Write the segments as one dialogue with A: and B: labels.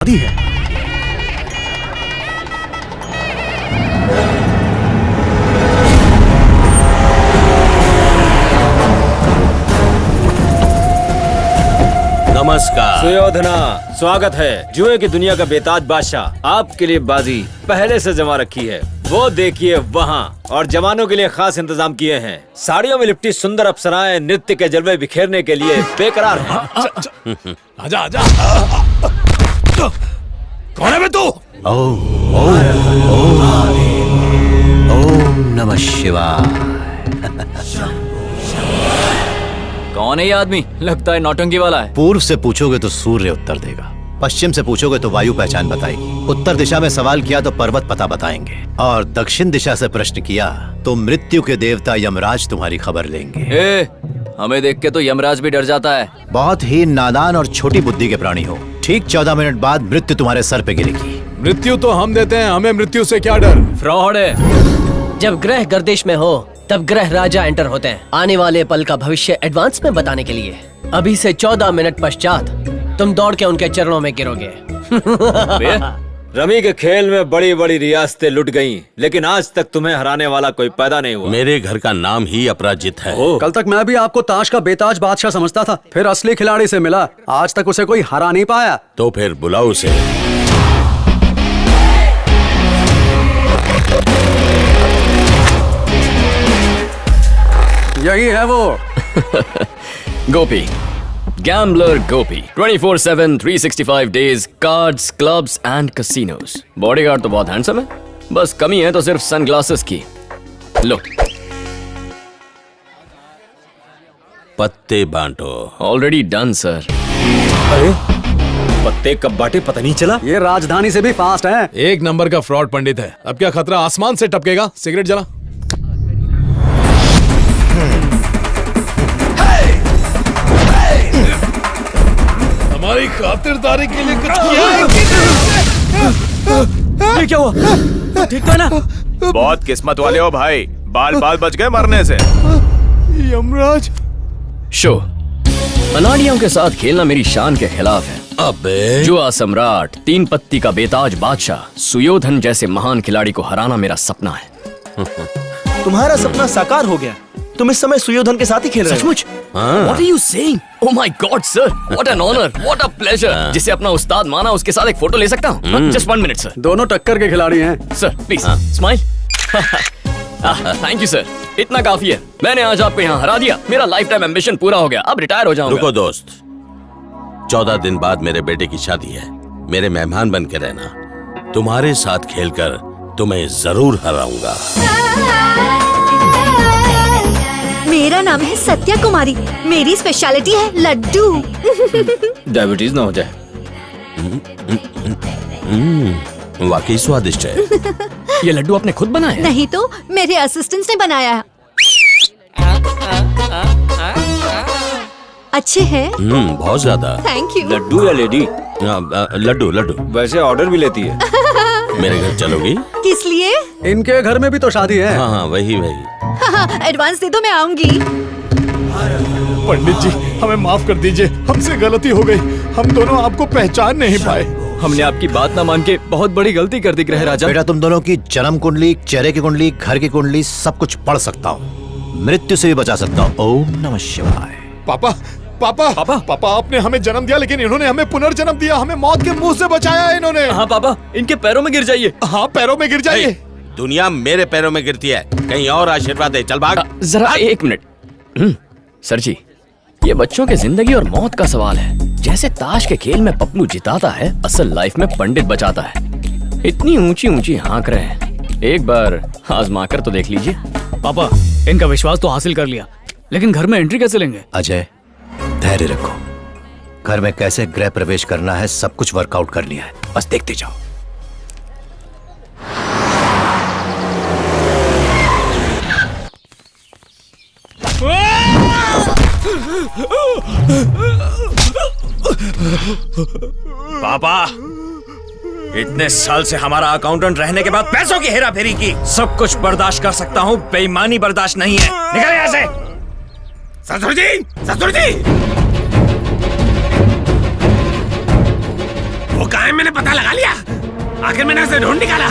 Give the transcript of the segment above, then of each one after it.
A: शादी है।
B: नमस्कार
C: सुयोधना, स्वागत है। जुए की दुनिया का बेताज बादशाह आपके लिए बाजी पहले से जमा रखी है। वो देखिए वहाँ, और जवानों के लिए खास इंतजाम किए हैं। साड़ियों में लिपटी सुंदर अप्सराएं नृत्य के जलवे बिखेरने के लिए बेकरार हैं।
A: आजा आजा। कौन है बे तू?
B: ओम नमः शिवाय।
D: कौन है ये आदमी? लगता है नौटंकी वाला है।
B: पूर्व से पूछोगे तो सूर्य उत्तर देगा, पश्चिम से पूछोगे तो वायु पहचान बताएगी, उत्तर दिशा में सवाल किया तो पर्वत पता बताएंगे, और दक्षिण दिशा से प्रश्न किया तो मृत्यु के देवता यमराज तुम्हारी खबर लेंगे।
D: हमें देख के तो यमराज भी डर जाता है।
B: बहुत ही नादान और छोटी बुद्धि के प्राणी हो। ठीक 14 मिनट बाद मृत्यु तुम्हारे सर पे गिरेगी।
A: मृत्यु तो हम देते हैं, हमें मृत्यु से क्या डर?
D: फ्रॉड है।
E: जब ग्रह गर्दिश में हो तब ग्रह राजा एंटर होते हैं, आने वाले पल का भविष्य एडवांस में बताने के लिए। अभी से 14 मिनट पश्चात तुम दौड़ के उनके चरणों में गिरोगे।
C: रमी के खेल में बड़ी बड़ी रियासतें लुट गईं, लेकिन आज तक तुम्हें हराने वाला कोई पैदा नहीं हुआ।
F: मेरे घर का नाम ही अपराजित है।
G: कल तक मैं भी आपको ताश का बेताज बादशाह समझता था, फिर असली खिलाड़ी से मिला। आज तक उसे कोई हरा नहीं पाया।
F: तो फिर बुलाओ उसे।
G: यही है वो।
D: Gopi, gambler Gopi. 24/7 365 days, cards, clubs and casinos. Bodyguard तो बहुत हैंडसम है, बस कमी है तो सिर्फ सनग्लासेस की। लो,
F: पत्ते बांटो।
D: Already done sir.
C: अरे पत्ते कब बांटे पता नहीं चला।
G: ये राजधानी से भी फास्ट है।
A: एक नंबर का फ्रॉड पंडित है। अब क्या खतरा आसमान से टपकेगा? सिगरेट जला। हमारी खातिरदारी के लिए कुछ किया है?
C: ये क्या हुआ? ठीक था ना?
H: बहुत किस्मत वाले हो भाई, बाल बाल बच गए मरने से।
A: यमराज।
D: शो, अनाड़ियों के साथ खेलना मेरी शान के खिलाफ है।
F: अबे
D: जुआ सम्राट, 3 पत्ती का बेताज बादशाह सुयोधन जैसे महान खिलाड़ी को हराना मेरा सपना है।
I: तुम्हारा सपना साकार हो गया। तुम इस समय सुयोधन के साथ ही खेल रहे हो।
D: सचमुच? What are you saying? Oh my God, sir! What an honor! What a pleasure! जिसे अपना उस्ताद माना, उसके साथ एक फोटो ले सकता हूँ? Just 1 minute, sir.
G: दोनों टक्कर के खिलाड़ी हैं।
D: Sir, please, smile. Thank you, sir. इतना काफी है। मैंने आज आपको यहाँ हरा दिया। मेरा लाइफ टाइम एम्बिशन पूरा हो गया। अब रिटायर हो जाऊंगा।
F: रुको दोस्त, 14 दिन बाद मेरे बेटे की शादी है। मेरे मेहमान बन के रहना। तुम्हारे साथ खेलकर तुम्हें जरूर हराऊंगा।
J: मेरा नाम है सत्या कुमारी। मेरी स्पेशलिटी है लड्डू।
C: डायबिटीज ना हो जाए।
F: वाकई स्वादिष्ट है।
D: ये लड्डू आपने खुद बनाया?
J: नहीं तो मेरे असिस्टेंट्स ने बनाया है। अच्छे हैं?
F: बहुत ज्यादा।
J: Thank you.
C: लड्डू या लेडी?
F: लड्डू लड्डू।
C: वैसे ऑर्डर भी लेती है।
F: मेरे घर चलोगी?
J: किस लिए?
G: इनके घर में भी तो शादी है।
F: हाँ वही।
J: एडवांस दे दो, मैं आऊंगी।
A: पंडित जी, हमें माफ कर दीजिए, हमसे गलती हो गई। हम दोनों आपको पहचान नहीं पाए।
D: हमने आपकी बात ना मान के बहुत बड़ी गलती कर दी ग्रह राजा।
B: बेटा, तुम दोनों की जन्म कुंडली, चेहरे की कुंडली, घर की कुंडली सब कुछ पढ़ सकता हूँ। मृत्यु से भी बचा सकता हूँ। ओम नमः शिवाय।
A: पापा पापा पापा पापा, आपने हमें जन्म दिया, लेकिन इन्होंने हमें पुनर्जन्म दिया। हमें मौत के मुंह से बचाया है इन्होंने।
D: हाँ पापा, इनके पैरों में गिर जाइए।
A: हाँ, पैरों में गिर जाइए।
F: दुनिया मेरे पैरों में गिरती है, कहीं और आशीर्वाद दे। चल भाग।
D: जरा 1 मिनट। सर जी, ये बच्चों के जिंदगी और मौत का सवाल है। जैसे ताश के खेल में पप्पू जिताता है, असल लाइफ में पंडित बचाता है। इतनी ऊंची ऊंची हाँक रहे हैं, एक बार आजमा कर तो देख लीजिए।
E: पापा, इनका विश्वास तो हासिल कर लिया, लेकिन घर में एंट्री कैसे लेंगे?
B: अजय, धैर्य रखो। घर में कैसे गृह प्रवेश करना है सब कुछ वर्कआउट कर लिया है, बस देखते जाओ।
H: पापा, इतने साल से हमारा अकाउंटेंट रहने के बाद पैसों की हेरा फेरी की। सब कुछ बर्दाश्त कर सकता हूँ, बेईमानी बर्दाश्त नहीं है। निकल यहाँ से। ससुर जी, ससुर जी। वो कहाँ है मैंने पता लगा लिया। आखिर मैंने उसे ढूंढ निकाला।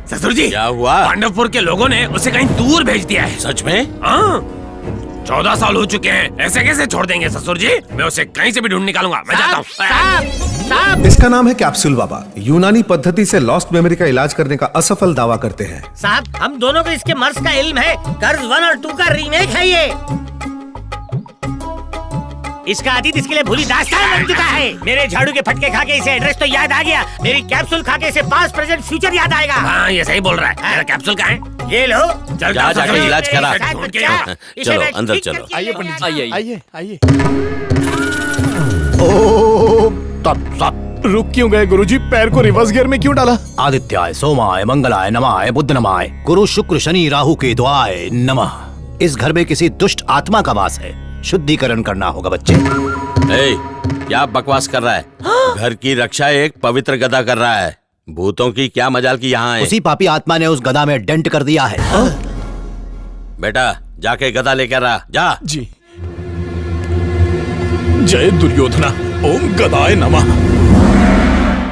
H: ससुर जी,
F: क्या हुआ?
H: पांडवपुर के लोगों ने उसे कहीं दूर भेज दिया है।
F: सच में?
H: हाँ, 14 साल हो चुके हैं, ऐसे कैसे छोड़ देंगे ससुर जी? मैं उसे कहीं से भी ढूंढ निकालूंगा। मैं जाता हूँ।
K: इसका नाम है कैप्सूल बाबा। यूनानी पद्धति से लॉस्ट मेमोरी का इलाज करने का असफल दावा करते हैं।
E: साहब, हम दोनों को इसके मर्ज का इल्म है। कर्ज 1 और 2 का रीमेक है ये। इसका अतीत इसके लिए भूली दास्तान बन चुका है। मेरे झाड़ू के फटके खा के इसे एड्रेस तो याद आ गया, मेरी कैप्सूल खा के इसे पास्ट प्रेजेंट फ्यूचर याद आएगा।
H: हाँ, ये सही बोल रहा है। मेरा कैप्सूल कहाँ है?
E: ये लो।
H: चल
F: जा जाके इलाज करा।
H: ढूंढ के लाओ।
F: चलो अंदर चलो।
A: आइए पंडित जी,
D: आइए,
A: आइए आइए। ओम तत्सत। रुक क्यों गए गुरुजी? पैर को रिवर्स गियर में क्यों डाला?
B: आदित्याय सोमाय मंगलाय नमाय बुद्ध नमाय गुरु शुक्र शनि राहु केतुआय नमः। इस घर में किसी दुष्ट आत्मा का वास है, शुद्धिकरण करना होगा बच्चे।
F: ए, क्या बकवास कर रहा है? घर की रक्षा एक पवित्र गदा कर रहा है। भूतों की क्या मजाल की यहाँ है?
B: उसी पापी आत्मा ने उस गदा में डेंट कर दिया है।
F: बेटा जाके गदा लेकर आ जा।
A: जी। जय दुर्योधना। ओम गदाय नमः।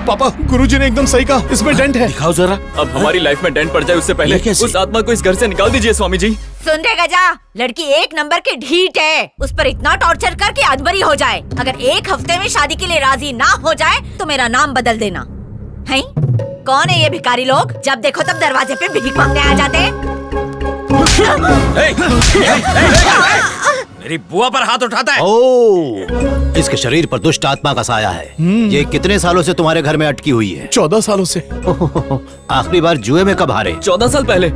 A: पापा, गुरुजी ने एकदम सही कहा, इसमें डेंट है।
F: दिखाओ जरा।
D: अब हमारी लाइफ में डेंट पड़ जाए उससे पहले
F: ये कैसे?
D: उस आत्मा को इस घर से निकाल दीजिए स्वामी जी।
J: सुन रे गजा, लड़की 1 नंबर की ढीठ है। उस पर इतना टॉर्चर करके अधमरी हो जाए। अगर 1 हफ्ते में शादी के लिए राजी ना हो जाए तो मेरा नाम बदल देना। हैं? कौन है ये भिखारी लोग? जब देखो तब दरवाजे पे भीख मांगने आ जाते हैं।
H: मेरी बुआ पर हाथ उठाता है।
B: ओ, इसके शरीर पर दुष्ट आत्मा का साया है। ये कितने सालों से तुम्हारे घर में अटकी हुई है?
A: 14 सालों से।
B: आखिरी बार जुए में कब हारे?
D: 14 साल पहले।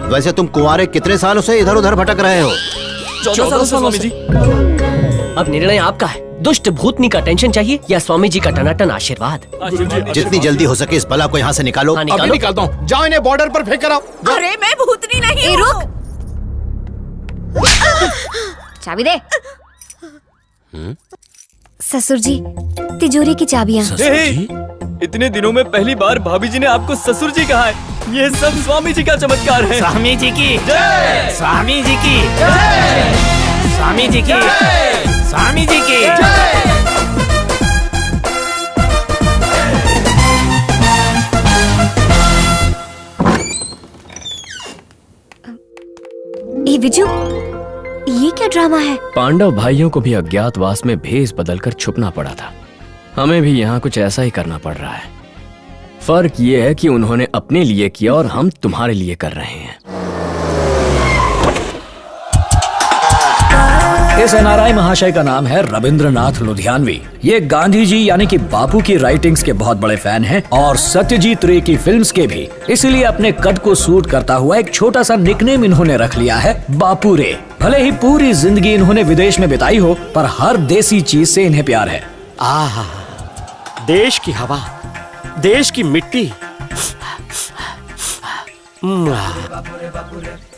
B: वैसे तुम कुंवारे कितने सालों से इधर उधर भटक रहे हो?
D: 14 साल स्वामी जी।
E: अब निर्णय आपका है। दुष्ट भूतनी का टेंशन चाहिए या स्वामी जी का टनाटन आशीर्वाद?
B: जितनी जल्दी हो सके इस बला को यहाँ से निकालो।
E: हाँ,
A: अभी
E: निकालो।
A: निकालता हूँ। जाओ इन्हें बॉर्डर पर फेंक कर आओ।
J: अरे मैं भूतनी नहीं हूँ। रुक। चाबी दे। ससुर जी, तिजोरी की चाबियाँ।
D: इतने दिनों में पहली बार भाभी जी ने आपको ससुर जी कहा है। ये सब स्वामी जी का चमत्कार है।
E: स्वामी जी की जय। स्वामी जी की जय। स्वामी जी की जय। स्वामी जी की जय।
J: ए विजू, ये क्या ड्रामा है?
D: पांडव भाइयों को भी अज्ञातवास में भेष बदलकर छुपना पड़ा था। हमें भी यहाँ कुछ ऐसा ही करना पड़ रहा है। फर्क ये है कि उन्होंने अपने लिए किया और हम तुम्हारे लिए कर रहे हैं।
L: इस एनआरआई महाशय का नाम है रविंद्रनाथ लुधियानवी। ये गांधी जी यानी कि बापू की राइटिंग्स के बहुत बड़े फैन हैं और सत्यजीत रे की फिल्म्स के भी। इसीलिए अपने कद को सूट करता हुआ एक छोटा सा निकनेम इन्होंने रख लिया है, बापू रे। भले ही पूरी जिंदगी इन्होंने विदेश में बिताई हो, पर हर देसी चीज से इन्हें प्यार है।
M: आहा, देश की हवा, देश की मिट्टी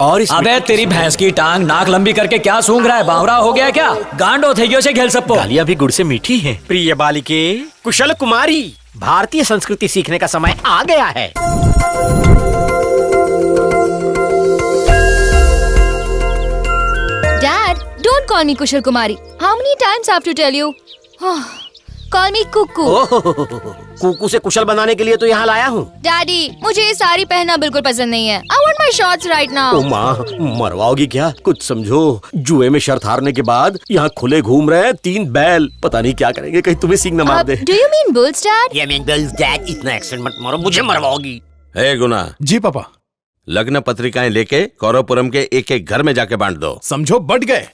M: और
L: अबे तेरी भैंस की टांग नाक लंबी करके क्या सूंघ रहा है? बावरा हो गया क्या? गांडो थे से खेल सबको।
M: गालियां भी गुड़ से मीठी हैं। प्रिय बालिके, कुशल कुमारी, भारतीय संस्कृति सीखने का समय आ गया है।
N: Dad, don't call me Kusal Kumari. How many times I have to tell you? Call me Kuku.
M: Kuku से कुशल बनाने के लिए तो यहाँ लाया हूँ।
N: Daddy, मुझे ये साड़ी पहनना बिल्कुल पसंद नहीं है. I want my shorts right now.
M: ओ माँ, मरवाओगी क्या? कुछ समझो। जुए में शर्त हारने के बाद यहाँ खुले घूम रहे हैं 3 बैल। पता नहीं क्या करेंगे, कहीं तुम्हें सींग न मार दे।
N: Do you mean bulls, Dad?
M: Yeah, mean bulls, Dad. इतना एक्सेंट मत मारो, मुझे मरवाओगी।
F: हे गुना।
A: जी पापा।
F: लग्न पत्रिकाएं लेके कौरवपुरम के एक एक घर में जाके बांट दो।
A: समझो बट गए।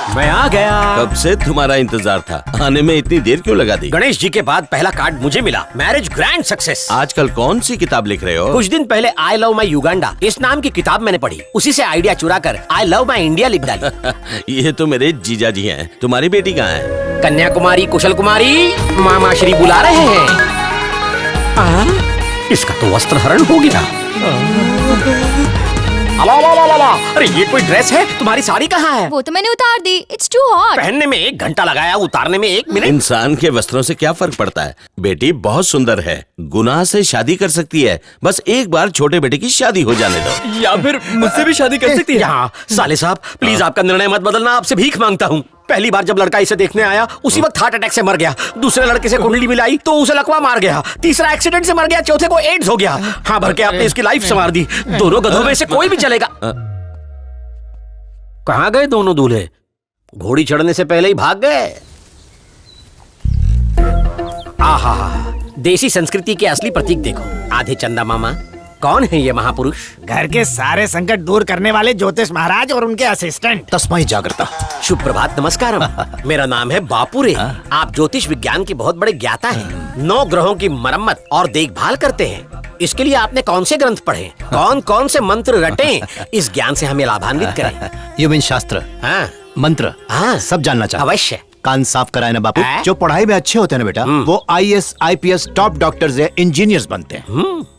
M: मैं आ गया।
F: कब से तुम्हारा इंतजार था, आने में इतनी देर क्यों लगा दी?
M: गणेश जी के बाद पहला कार्ड मुझे मिला। Marriage grand success.
F: आजकल कौन सी किताब लिख रहे हो?
M: कुछ दिन पहले आई लव माई युगांडा इस नाम की किताब मैंने पढ़ी। उसी से आइडिया चुरा कर आई लव माई इंडिया लिख डाली।
F: ये तो मेरे जीजा जी हैं। तुम्हारी बेटी कहाँ है?
M: कन्याकुमारी कुशल कुमारी मामा श्री बुला रहे हैं। इसका तो वस्त्र हरण हो गया। अरे ये कोई ड्रेस है? तुम्हारी साड़ी कहाँ है?
N: वो तो मैंने उतार दी. It's too hot.
M: पहनने में 1 घंटा लगाया, उतारने में 1 मिनट।
F: इंसान के वस्त्रों से क्या फर्क पड़ता है? बेटी बहुत सुंदर है, गुनाह से शादी कर सकती है। बस एक बार छोटे बेटे की शादी हो जाने दो।
D: या फिर मुझसे भी शादी कर सकती है।
M: यहाँ साले साहब, प्लीज आपका निर्णय मत बदलना, आपसे भीख मांगता हूँ। पहली बार जब लड़का इसे देखने आया उसी वक्त हार्ट अटैक से मर गया। दूसरे लड़के से कुंडली मिलाई तो उसे लकवा मार गया। तीसरा एक्सीडेंट से मर गया। चौथे को एड्स हो गया। हाँ भर के आपने इसकी लाइफ संवार दी। दोनों गधों में से कोई भी चलेगा। कहाँ गए दोनों दूल्हे? घोड़ी चढ़ने से पहले ही भाग गए। आहा, देसी संस्कृति के असली प्रतीक देखो। आधे चंदा मामा। कौन है ये महापुरुष?
O: घर के सारे संकट दूर करने वाले ज्योतिष महाराज और उनके असिस्टेंट।
B: तस्मै जागृता।
M: शुभ प्रभात, नमस्कारम। मेरा नाम है बापुरे। आप ज्योतिष विज्ञान के बहुत बड़े ज्ञाता हैं। 9 ग्रहों की मरम्मत और देखभाल करते हैं। इसके लिए आपने कौन से ग्रंथ पढ़े, कौन कौन से मंत्र रटे? इस ज्ञान से हमें लाभान्वित करें।
B: ये बिन शास्त्र,
M: हाँ,
B: मंत्र,
M: हाँ,
B: सब जानना चाहता।
M: अवश्य।
B: कान साफ कराए ना बापू। जो पढ़ाई में अच्छे होते हैं ना बेटा, वो IAS, IPS टॉप डॉक्टर्स या इंजीनियर्स बनते हैं।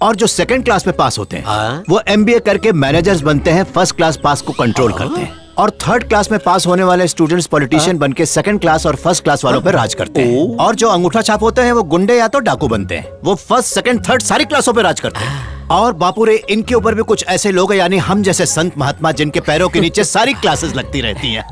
B: और जो सेकंड क्लास में पास होते हैं वो MBA करके मैनेजर्स बनते हैं, फर्स्ट क्लास पास को कंट्रोल करते हैं। और थर्ड क्लास में पास होने वाले स्टूडेंट्स पॉलिटिशियन बनके सेकंड क्लास और फर्स्ट क्लास वालों पर राज करते हैं। और जो अंगूठा छाप होते हैं वो गुंडे या तो डाकू बनते हैं। वो फर्स्ट, सेकंड, थर्ड सारी क्लासों पे राज करते हैं। और बापूरे, इनके ऊपर भी कुछ ऐसे लोग हैं, यानी हम जैसे संत महात्मा, जिनके पैरों के नीचे सारी क्लासेस लगती रहती हैं।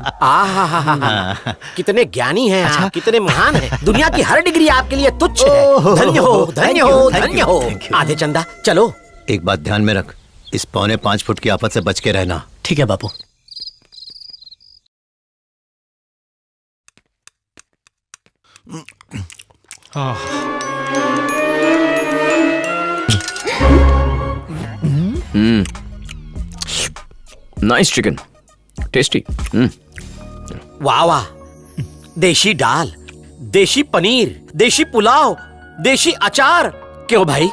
M: कितने ज्ञानी हैं आप, कितने महान हैं। दुनिया की हर डिग्री आपके लिए तुच्छ है। धन्य हो, धन्य हो, धन्य हो। आधे चंदा, चलो।
B: एक बात ध्यान में रख, इस 4.25 फुट की आफत से बच के रहना।
E: ठीक है बापू।
D: Nice chicken, tasty.
M: वाह वाह, देशी दाल, देशी पनीर, देशी पुलाव, देशी अचार। क्यों भाई,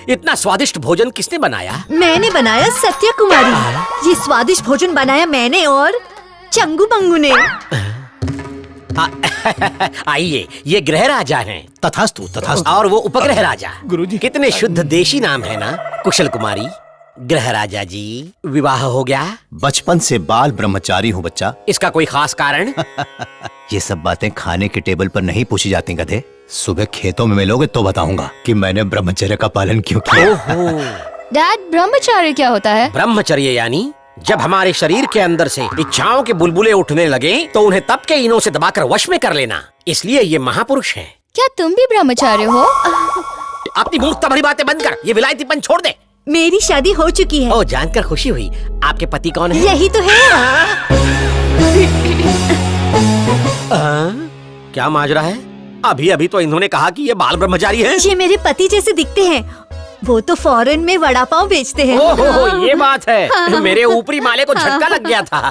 M: इतना स्वादिष्ट भोजन किसने बनाया?
J: मैंने बनाया सत्य कुमारी। ये स्वादिष्ट भोजन बनाया मैंने और चंगू बंगू ने।
M: आइए, ये ग्रह राजा हैं।
B: तथास्तु, तथास्तु।
M: और वो उपग्रह राजा।
A: गुरुजी।
M: कितने शुद्ध देशी नाम है ना। कुशल कुमारी, ग्रह राजा जी, विवाह हो गया?
B: बचपन से बाल ब्रह्मचारी हूँ बच्चा।
M: इसका कोई खास कारण?
B: ये सब बातें खाने के टेबल पर नहीं पूछी जाती गधे। सुबह खेतों में मिलोगे तो बताऊंगा कि मैंने ब्रह्मचर्य का पालन क्यों किया।
N: डैड, ब्रह्मचर्य क्या होता है?
M: ब्रह्मचर्य यानी जब हमारे शरीर के अंदर से इच्छाओं के बुलबुले उठने लगे तो उन्हें तप के इनों से दबाकर वश में कर लेना। इसलिए ये महापुरुष हैं।
N: क्या तुम भी ब्रह्मचार्य हो?
M: अपनी मूर्खता भरी बातें बंद कर, ये विलायतीपन छोड़ दे।
J: मेरी शादी हो चुकी है।
M: ओ, जानकर खुशी हुई। आपके पति कौन है?
J: यही तो है।
M: क्या माजरा है? अभी अभी तो इन्होंने कहा कि ये बाल ब्रह्मचारी हैं।
J: ये मेरे पति जैसे दिखते हैं। वो तो फॉरेन में वड़ा पाव बेचते हैं।
M: ओहो, ये बात है। मेरे ऊपरी माले को झटका लग गया था।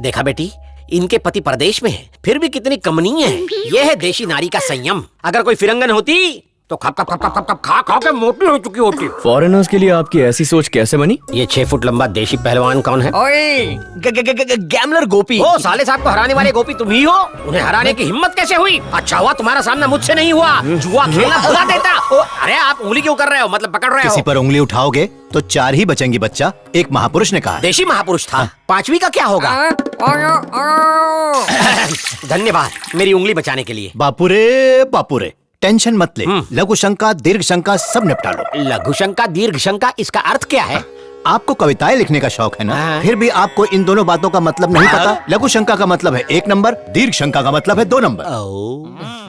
M: देखा बेटी, इनके पति परदेश में है, फिर भी कितनी कमनीय है। ये है देशी नारी का संयम। अगर कोई फिरंगन होती तो खप खप खप खप खप खा खा के मोटी हो चुकी होती।
D: फॉरेनर्स के लिए आपकी ऐसी सोच कैसे बनी?
M: ये 6 फुट लंबा देशी पहलवान कौन है?
O: ओए, गैमलर गोपी।
M: ओ, साले साहब को हराने वाले गोपी तुम ही हो। उन्हें हराने की हिम्मत कैसे हुई? अच्छा हुआ तुम्हारा सामना मुझसे नहीं हुआ। जुआ खेलना भुला देता। अरे आप उंगली क्यों कर रहे हो, मतलब पकड़ रहे हो?
B: किसी पर उंगली उठाओगे तो 4 ही बचेंगी बच्चा। एक महापुरुष ने कहा।
M: देशी महापुरुष था। 5वीं का क्या होगा? धन्यवाद मेरी उंगली बचाने के लिए।
B: बापुरे, बापुरे, टेंशन मत ले। लघु शंका, दीर्घ शंका सब निपटा लो।
M: लघु शंका, दीर्घ शंका, इसका अर्थ क्या है?
B: आपको कविताएं लिखने का शौक है ना, फिर भी आपको इन दोनों बातों का मतलब नहीं पता। लघु शंका का मतलब है 1 नंबर, दीर्घ शंका का मतलब है 2 नंबर।